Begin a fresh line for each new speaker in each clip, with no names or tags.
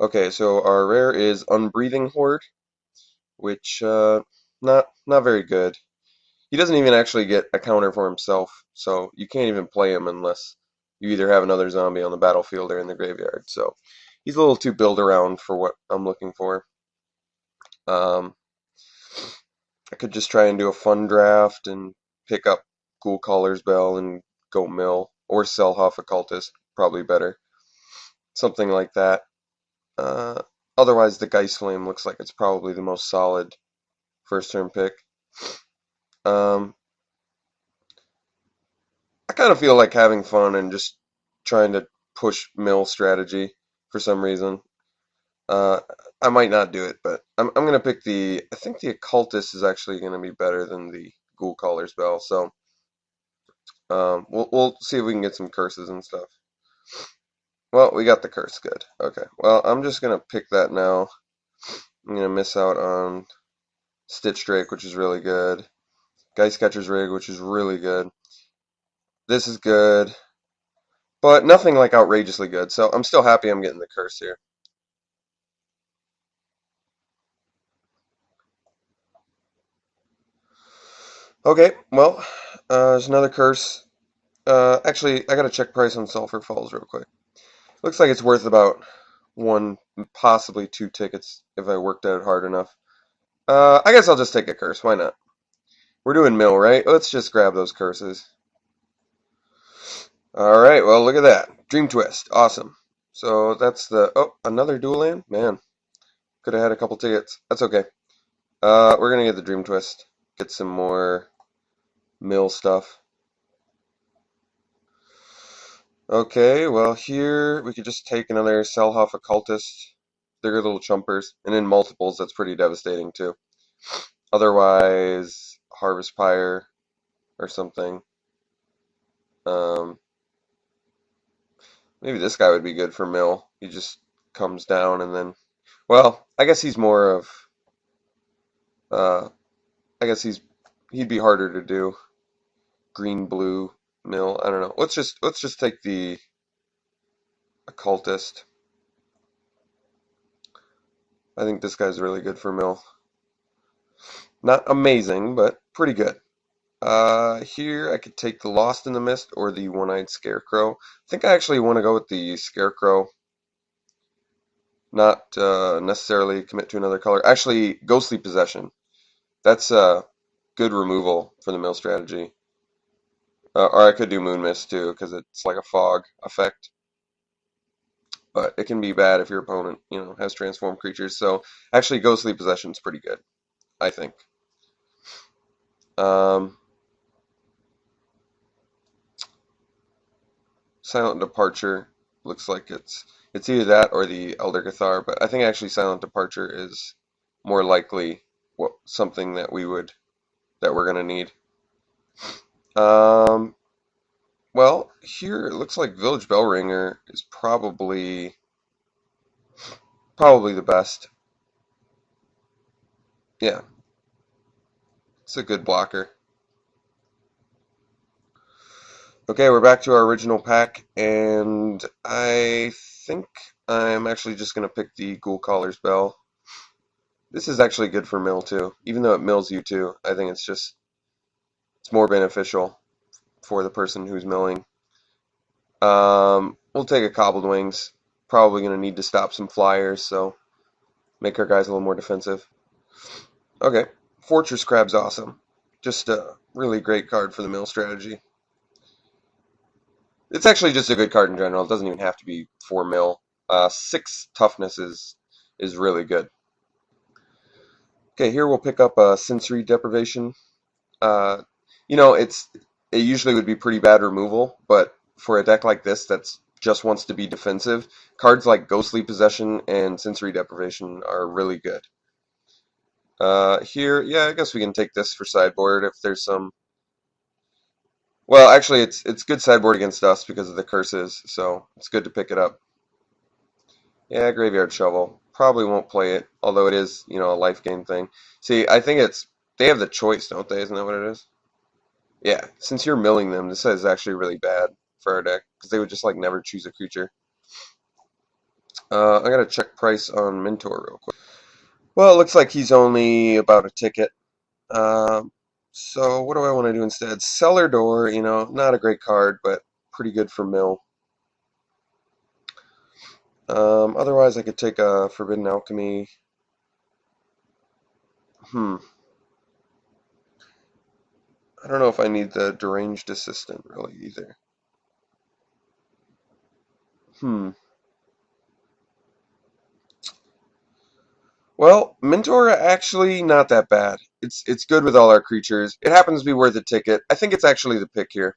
Okay, so our rare is Unbreathing Horde, which not very good. He doesn't even actually get a counter for himself, so you can't even play him unless you either have another zombie on the battlefield or in the graveyard. So he's a little too build around for what I'm looking for. Um, I could just try and do a fun draft and pick up Ghoul Caller's Bell and go mill, or sell Huff Occultist, probably better. Something like that. Uh, Otherwise, the Geist Flame looks like it's probably the most solid first turn pick. Um, I kind of feel like having fun and just trying to push mill strategy for some reason. Uh, I might not do it, but I'm gonna pick the. I think the Occultist is actually gonna be better than the Ghoul Caller's Bell. So we'll see if we can get some curses and stuff. Well, we got the curse. Good. Okay. Well, I'm just gonna pick that now. I'm gonna miss out on Stitch Drake, which is really good. Geist Catcher's Rig, which is really good. This is good, but nothing like outrageously good. So I'm still happy I'm getting the curse here. Okay, well, there's another curse. Actually, I gotta check price on Sulphur Falls real quick. Looks like it's worth about one, possibly two tickets if I worked at it hard enough. I guess I'll just take a curse. Why not? We're doing mill, right? Let's just grab those curses. All right, well, look at that. Dream Twist. Awesome. So that's the... Oh, another dual land? Man, could have had a couple tickets. That's okay. We're going to get the Dream Twist. Get some more mill stuff. Okay, well, here we could just take another Selhoff Occultist. They're good little chumpers. And in multiples, that's pretty devastating, too. Otherwise, Harvest Pyre or something. Um, Maybe this guy would be good for mill. He just comes down and then... Well, I guess he's more of... I guess he'd be harder to do. Green, blue, mill. I don't know. Let's just take the occultist. I think this guy's really good for mill. Not amazing, but pretty good. Here I could take the Lost in the Mist or the One-Eyed Scarecrow. I think I actually want to go with the Scarecrow. Not necessarily commit to another color. Actually, Ghostly Possession. That's a good removal for the mill strategy. Or I could do Moon Mist too, because it's like a fog effect. But it can be bad if your opponent, has transformed creatures. So actually, Ghostly Possession is pretty good, I think. Um, Silent Departure looks like it's either that or the Elder Cathar, but I think actually Silent Departure is more likely something that we're gonna need. Um, well, here it looks like Village Bellringer is probably the best. Yeah, it's a good blocker. Okay, we're back to our original pack, and I think I'm actually just going to pick the Ghoul Caller's Bell. This is actually good for mill too. Even though it mills you too, I think it's more beneficial for the person who's milling. We'll take a Cobbled Wings. Probably going to need to stop some flyers, so make our guys a little more defensive. Okay, Fortress Crab's awesome. Just a really great card for the mill strategy. It's actually just a good card in general. It doesn't even have to be 4 mil. 6 toughness is really good. Okay, here we'll pick up sensory deprivation. Uh, it usually would be pretty bad removal, but for a deck like this that's just wants to be defensive, cards like Ghostly Possession and sensory deprivation are really good. Here, yeah, I guess we can take this for sideboard if there's some. Well, actually, it's good sideboard against us because of the curses, so it's good to pick it up. Yeah, Graveyard Shovel. Probably won't play it, although it is, a life gain thing. See, I think they have the choice, don't they? Isn't that what it is? Yeah, since you're milling them, this is actually really bad for our deck, because they would just, never choose a creature. I gotta check price on Mentor real quick. Well, it looks like he's only about a ticket. So what do I want to do instead? Cellar Door, not a great card, but pretty good for mill. Otherwise, I could take a Forbidden Alchemy. Hmm. I don't know if I need the Deranged Assistant really either. Hmm. Well, Mentor actually not that bad. It's good with all our creatures. It happens to be worth a ticket. I think it's actually the pick here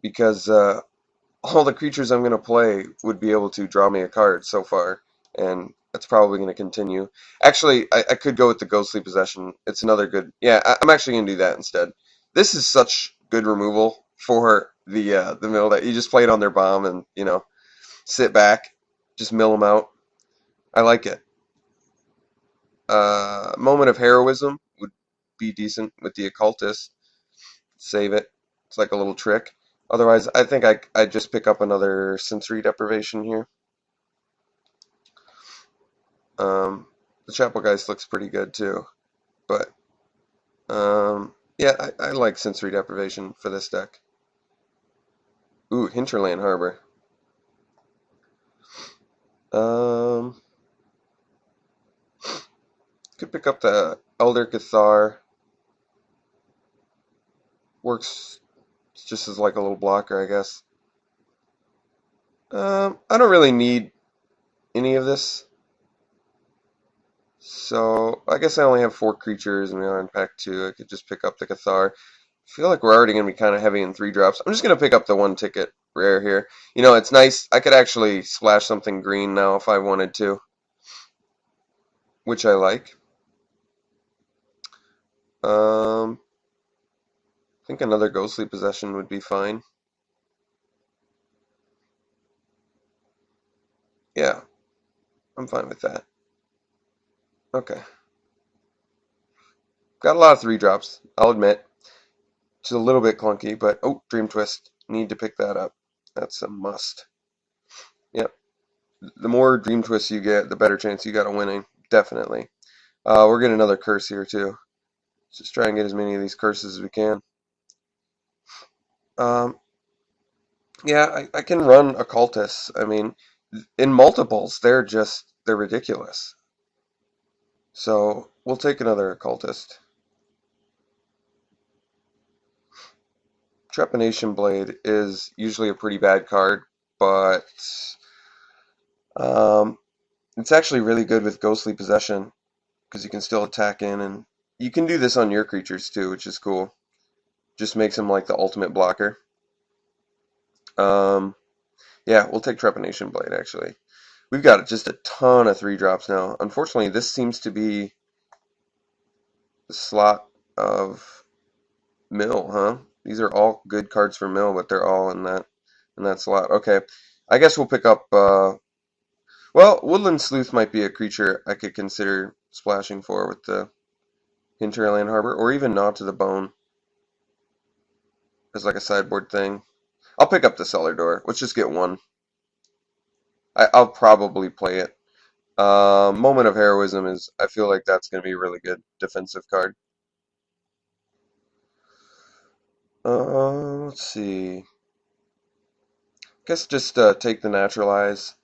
because all the creatures I'm going to play would be able to draw me a card so far, and that's probably going to continue. Actually, I could go with the Ghostly Possession. It's another good. Yeah, I'm actually going to do that instead. This is such good removal for the mill that you just play it on their bomb and sit back, just mill them out. I like it. Moment of Heroism would be decent with the Occultist. Save it. It's like a little trick. Otherwise, I think I'd just pick up another Sensory Deprivation here. The Chapelgeist looks pretty good too, but yeah, I like Sensory Deprivation for this deck. Ooh, Hinterland Harbor. Um, could pick up the Elder Cathar. Works just as like a little blocker, I guess. I don't really need any of this, so I guess I only have 4 creatures and we are in pack 2. I could just pick up the Cathar. I feel like we're already going to be kind of heavy in 3 drops. I'm just going to pick up the 1 ticket rare here. It's nice. I could actually splash something green now if I wanted to, which I like. I think another Ghostly Possession would be fine. Yeah, I'm fine with that. Okay. Got a lot of 3 drops, I'll admit. It's a little bit clunky, but oh, Dream Twist. Need to pick that up. That's a must. Yep. The more Dream Twists you get, the better chance you got of winning. Definitely. We're getting another curse here too. Let's just try and get as many of these curses as we can. Um, yeah, I can run occultists. I mean, in multiples, they're ridiculous. So we'll take another occultist. Trepanation Blade is usually a pretty bad card, but um, it's actually really good with Ghostly Possession because you can still attack in, and you can do this on your creatures too, which is cool. Just makes him like the ultimate blocker. Um, yeah, we'll take Trepanation Blade actually. We've got just a ton of 3 drops now. Unfortunately, this seems to be the slot of Mill, huh? These are all good cards for Mill, but they're all in that slot. Okay, I guess we'll pick up. Well, Woodland Sleuth might be a creature I could consider splashing for with the Hinterland Harbor, or even Gnaw to the Bone as like a sideboard thing. I'll pick up the Cellar Door. Let's just get one. I'll probably play it. Moment of Heroism is. I feel like that's going to be a really good defensive card. Let's see. Guess just take the Naturalize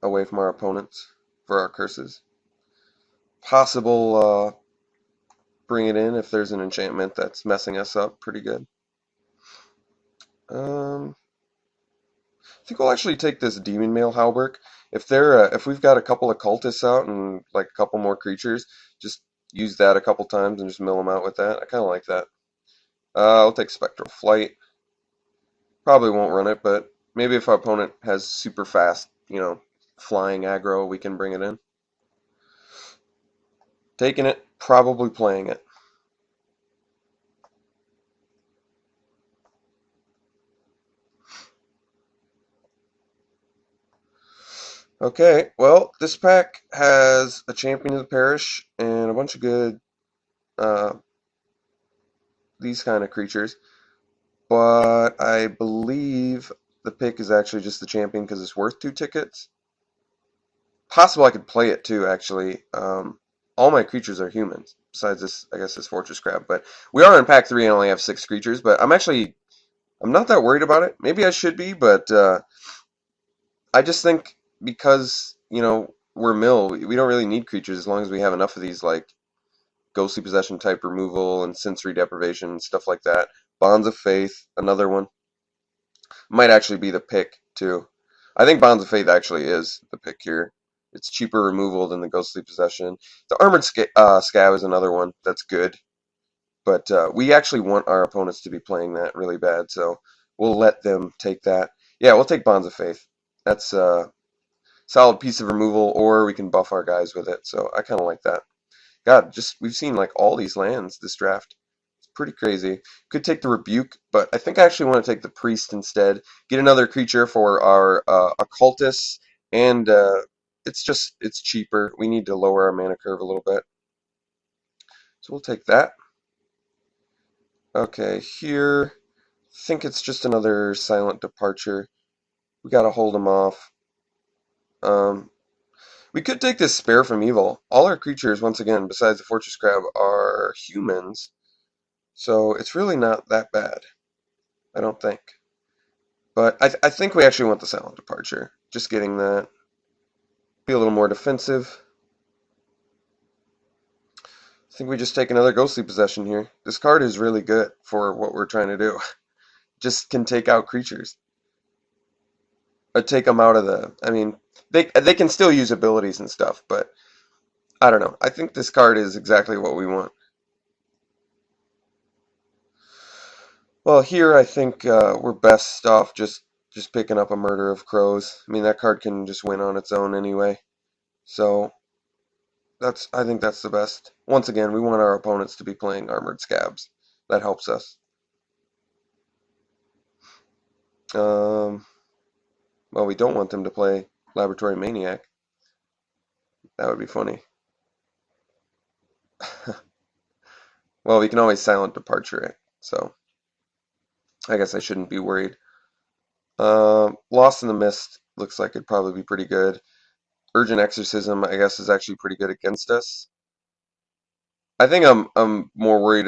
away from our opponents for our curses. Possible bring it in if there's an enchantment that's messing us up pretty good. Um, I think we'll actually take this Demon Male Halberg. If we've got a couple of cultists out and like a couple more creatures, just use that a couple times and just mill them out with that. I kind of like that. I'll take Spectral Flight. Probably won't run it, but maybe if our opponent has super fast, flying aggro, we can bring it in. Taking it, probably playing it. Okay, well, this pack has a Champion of the Parish and a bunch of good uh, these kind of creatures, but I believe the pick is actually just the Champion because it's worth 2 tickets. Possible I could play it too, actually. All my creatures are humans, besides this, I guess, this Fortress Crab. But we are in pack 3 and only have 6 creatures, but I'm not that worried about it. Maybe I should be, but I just think because, we're mill, we don't really need creatures as long as we have enough of these, like, ghostly possession type removal and sensory deprivation, stuff like that. Bonds of Faith, another one. Might actually be the pick, too. I think Bonds of Faith actually is the pick here. It's cheaper removal than the ghostly possession. The Armored Scab is another one that's good, but we actually want our opponents to be playing that really bad, so we'll let them take that. Yeah, we'll take Bonds of Faith. That's a solid piece of removal, or we can buff our guys with it, so I kind of like that. God, just we've seen like all these lands this draft. It's pretty crazy. Could take the Rebuke, but I think I actually want to take the Priest instead. Get another creature for our Occultists, and it's cheaper. We need to lower our mana curve a little bit, so we'll take that. Okay, here, I think it's just another Silent Departure. We gotta hold him off. Um, we could take this Spare from Evil. All our creatures, once again, besides the Fortress Crab, are humans. So it's really not that bad, I don't think. But I think we actually want the Silent Departure. Just getting that. Be a little more defensive. I think we just take another Ghostly Possession here. This card is really good for what we're trying to do. Just can take out creatures. Take them out of the... I mean, they can still use abilities and stuff, but I don't know. I think this card is exactly what we want. Well, here I think we're best off just picking up a Murder of Crows. I mean, that card can just win on its own anyway. So I think that's the best. Once again, we want our opponents to be playing Armored Scabs. That helps us. Um, well, we don't want them to play Laboratory Maniac. That would be funny. Well, we can always Silent Departure it, so I guess I shouldn't be worried. Lost in the Mist looks like it'd probably be pretty good. Urgent Exorcism, I guess, is actually pretty good against us. I think I'm more worried.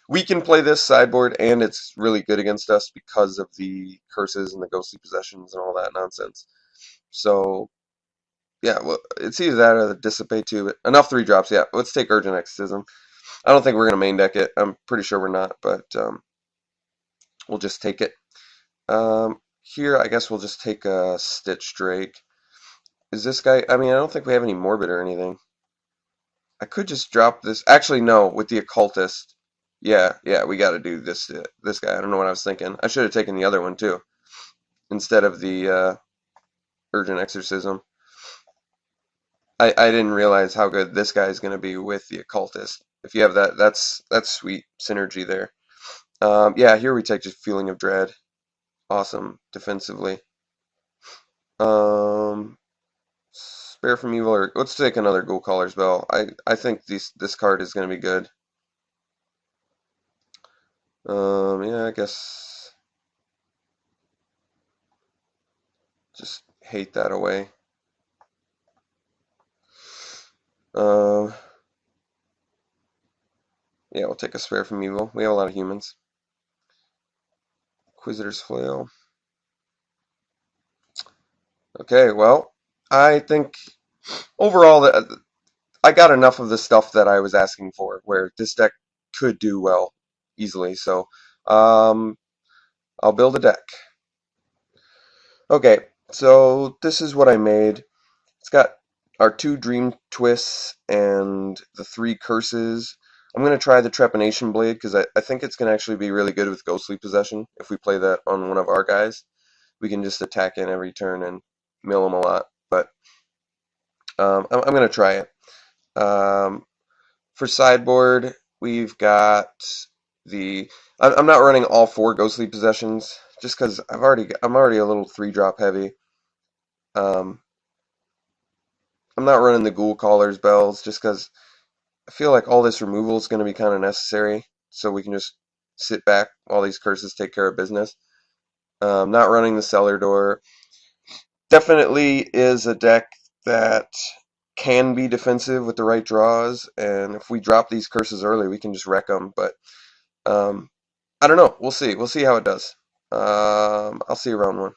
We can play this sideboard, and it's really good against us because of the curses and the ghostly possessions and all that nonsense. So yeah, well, it's either that or the Dissipate too. But enough 3 drops. Yeah, let's take Urgent Exorcism. I don't think we're gonna main deck it. I'm pretty sure we're not, but we'll just take it. Here, I guess we'll just take a Stitch Drake. Is this guy? I mean, I don't think we have any Morbid or anything. I could just drop this. Actually, no, with the Occultist. Yeah, we got to do this guy. I don't know what I was thinking. I should have taken the other one too instead of the Urgent Exorcism. I didn't realize how good this guy is going to be with the Occultist. If you have that, that's sweet synergy there. Yeah, here we take just Feeling of Dread. Awesome defensively. Um, Spare from Evil, or let's take another Ghoul Caller's Bell. I think this card is going to be good. Yeah, I guess just hate that away. Um, yeah, we'll take a Spare from Evil. We have a lot of humans. Inquisitor's Flail. Okay, well, I think overall that I got enough of the stuff that I was asking for, where this deck could do well easily. So, um, I'll build a deck. Okay, so this is what I made. It's got our 2 Dream Twists and the 3 Curses. I'm going to try the Trepanation Blade because I think it's going to actually be really good with Ghostly Possession. If we play that on one of our guys, we can just attack in every turn and mill them a lot. But I'm going to try it. Um, for sideboard, we've got the... I'm not running all 4 Ghostly Possessions just because I'm already a little 3-drop heavy. Um, I'm not running the Ghoul Caller's Bells just because I feel like all this removal is going to be kind of necessary, so we can just sit back while these curses take care of business. Not running the Cellar Door. Definitely is a deck that can be defensive with the right draws, and if we drop these curses early, we can just wreck them. But um, I don't know. We'll see. We'll see how it does. I'll see you around one.